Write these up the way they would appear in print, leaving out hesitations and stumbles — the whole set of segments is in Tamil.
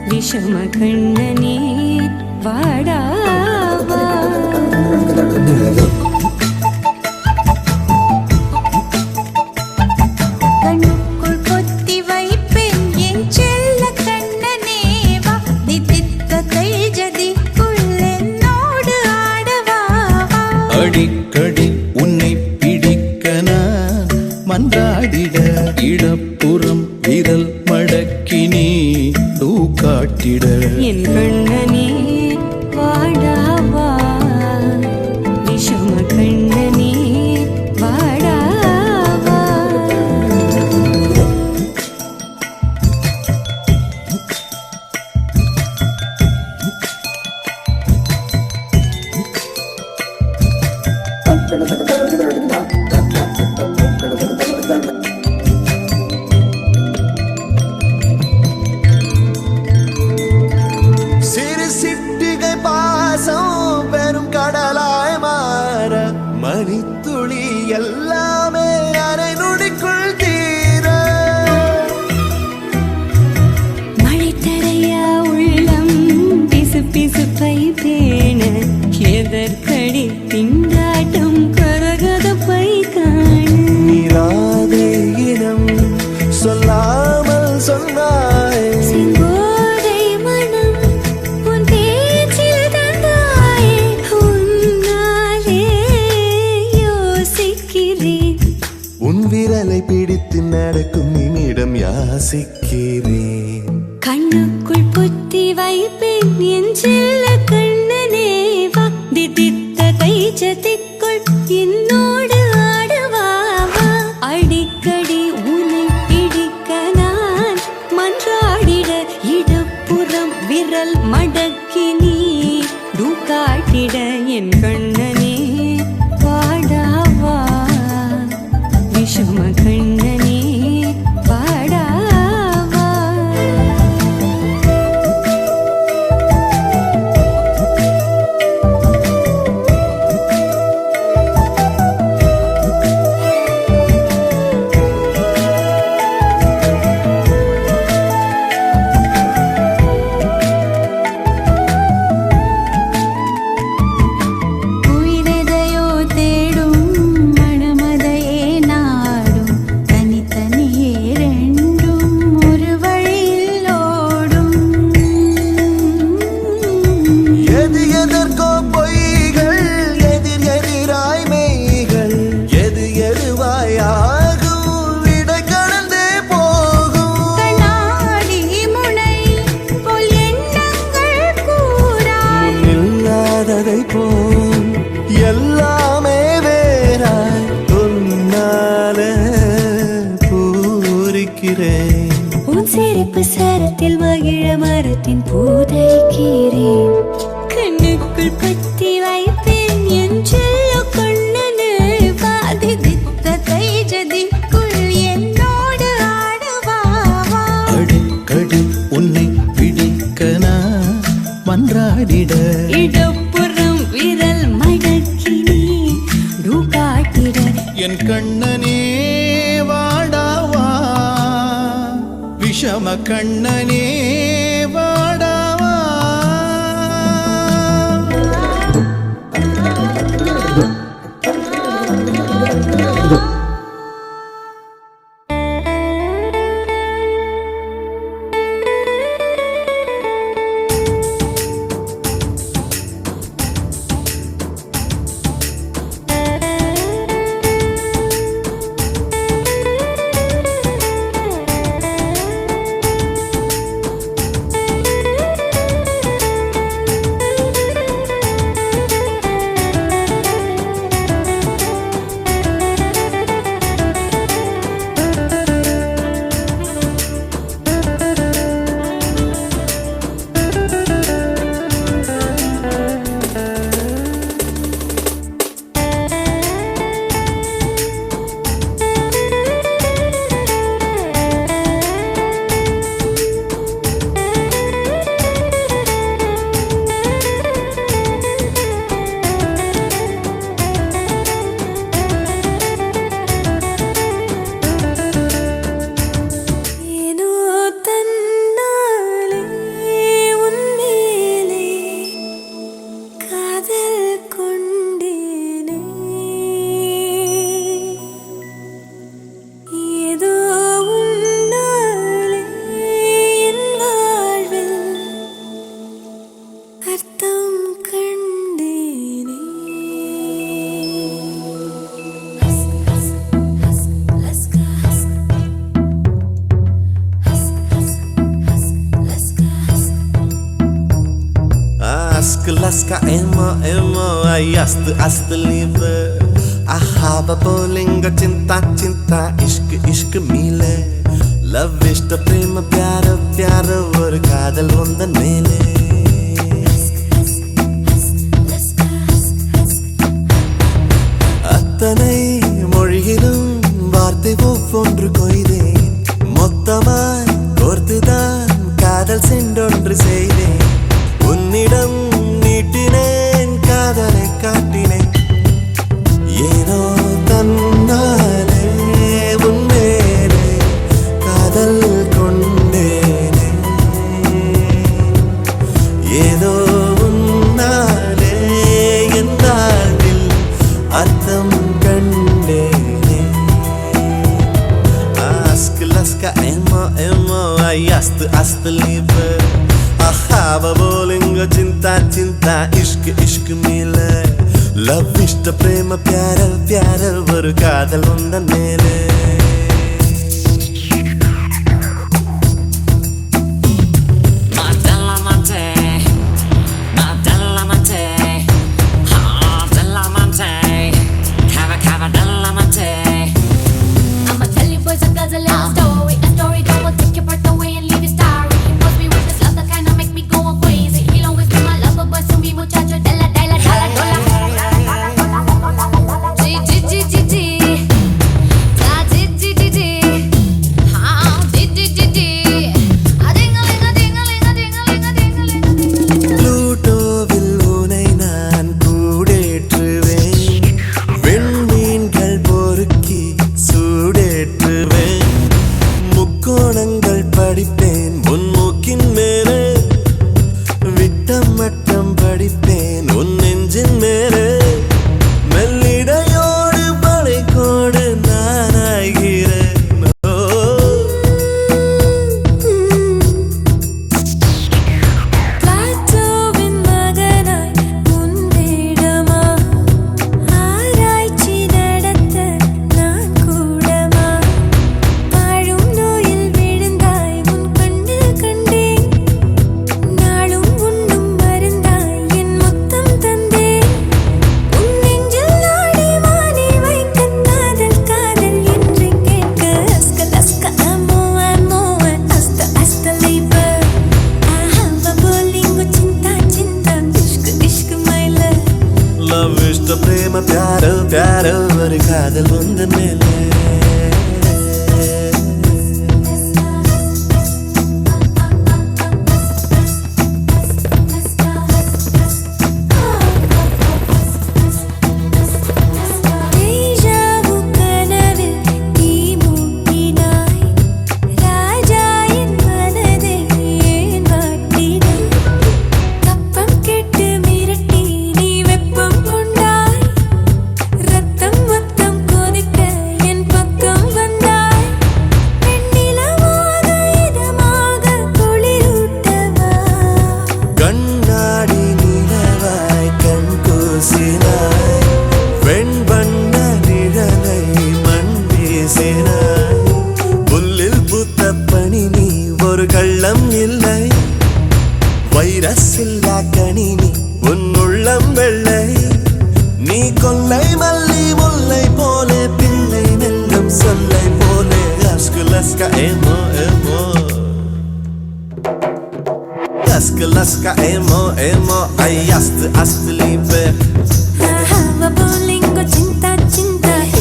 விஷமகண்ணனே வாடாவா. கண்ணுக்குள் பொத்தி வைப்பேன் என் செல்ல கண்ணனே வா. தித்தித்த தைஜதிக்குள் என்னோடு ஆடவா. அடிக்கடி உன்னை பிடிக்க நான் மன்றாடிட இடப்புறம் விரல் மடக்கினி காட்டிட என் கண்ணனே வாடாவா. விஷம கண்ணனே வாடாவா. மணித்துளி எல்லாமே அரை நொடிக்குள் தீர மழை தரையா உள்ளம் பிசு பிசுப்பை பேண எதற்கடி திண்டாட்டம் கரகதப்பை காண நீராதே இனம் சொல்லாமல் சொன்னாய் செங்கோதை மனம் உன் பேச்சில் தந்தாயே. உன்னாலே யோசிக்கிறேன் உன் விரலை பிடித்து நடக்கும் நிமிடம் யாசிக்கிறேன். கண்ணுக்குள் பொத்தி வைப்பேன் என் செல்ல கண்ணனே வா. தித்தித்த தைஜதிக்குள் என்னோடு ஆடவா. அடிக்கடி உன்னை பிடிக்க நான் மன்றாடிட இடப்புறம் விரல் மடக்கி நீ காட்டிட என் கண்ணனே வாடாவா. விஷம கண்ணனே வாடாவா. உயிரெதையோ தேடும் மனமதையே நாடும் தனித்தனியே ரெண்டும் ஒரு வழியில் ஓடும். எது எதற்கோ பொய்கள் எதிர் எதிராய் மெய்கள் எது எதுவாயாகும் விடை கடந்தே போகும். கண்ணாடி முனை போல் எண்ணங்கள் கூறா முன்னில்லாததை போல் எல்லாமே வேறாய் உன்னால பூரிக்கிறேன். உன் சிரிப்பு சரத்தில் மகிழ மரத்தின் பூதைக்கிறேன். கண்ணுக்குள் பத்தி வைப்பேன் என் செல்ல கண்ணனே வா. தித்தித்த தைஜதிக்குள் என்னோடு ஆடவா. அடிக்கடி உன்னை பிடிக்க நான் மன்றாடிட இடப்புறம் விரல் மடக்கி நீ காட்டிட என் கண்ணனே வாடாவா. விஷம கண்ணனே வாடாவா. laska emo ay ast liebe ahaba bolinga cinta ishq meele love ishta prema pyara ஒரு காதல் வந்தன் மேலே அத்தனை மொழியிலும் வார்த்தை ஒவ்வொன்று கொய்தேன் மொத்தமாய் கோர்த்துதான் காதல் சென்றொன்று செய்தேன் உன்னிடம் நீட்டினேன் காதலை காட்டினேன் ஏனோ தன்னாலே உன்மேலே காதல் கொண்டேனே ஏதோ உன்னாலே என் வாழ்வில் அர்த்தம் கண்டேனே laska emo ay ast liebe ahava bolinga cinta ishq meele love ishta prema pyara ஒரு காதல் வந்தன் மேலே I'ma tell you boys and girls a little story. A story that will take your breath away and leave you starry. He was me with this love that kinda make me go crazy. He'll always be my lover, but soon we muchacho della dollar. G. Da G. How D. A ding-a-ling-a. ப்ளூட்டோவில் உனை நான் கூடேற்றுவேன் விண்மீன்கள் பொறுக்கி சூடேற்றுவேன் முக்கோணங்கள் படிப்பேன் உன் மூக்கின் மேலே விட்டம் மட்டம் படிப்பேன் உன் நெஞ்சின் மேலே மெல்லிடையோடு படைக்கோடு நான் ஆகிறேன் காற்றோவின் மகனாய் உன் வேடமா ஆராய்ச்சி நடத்த நான் கூடமா வாழும் நோயில் விழுந்தாய் உன் கண்ணில் கண்டேன் நாளும் உண்ணும் மருந்தாய் என் முத்தம் தந்தேன் உன் நெஞ்சில் நாடி வானி வைக்க காதல் என்று கேட்க அஸ்க அமோ அஸ்த liebe ahava bolingo cinta ishq my love love ishta prema pyara ஒரு காதல் வந்தன் மேலே தேஜாவு கனவில் தீ மூட்டினாய் ராஜா என் மனதை ஏன் வாட்டினாய் கப்பம் கெட்டு மிரட்டி நீ வெப்பம் கொண்டாய் ரத்தம் மொத்தம் கொதிக்க என் பக்கம் வந்தாய் பெண்ணிலமாக இதமாக குளிரூட்டவா கண்ணாடி நிலவாய் கண் கூசினாய் வெண்பண்ண நிழலை மண் வீசினாய் புல்லில் பூத்த பனி நீ ஒரு கள்ளம் இல்லை வைரஸ் இல்லா கனி நீ உன் உள்ளம் வெள்ளை நீ கொல்லை மல்லி முல்லை போலே பிள்ளை நெல்லும் சொல்லை போலே laska emo laska emo ay ast liebe ahava bolingo cinta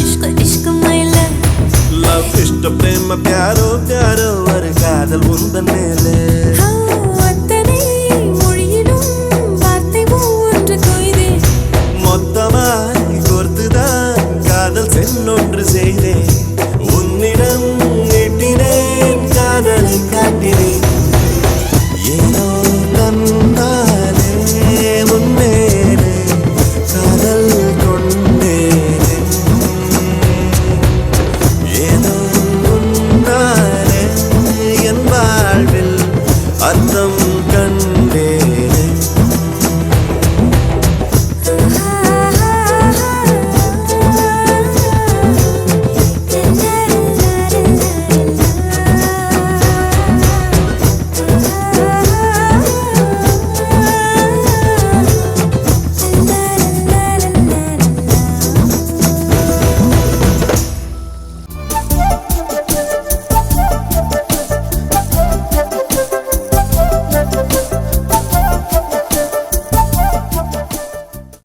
ishq my love love ishta prema pyara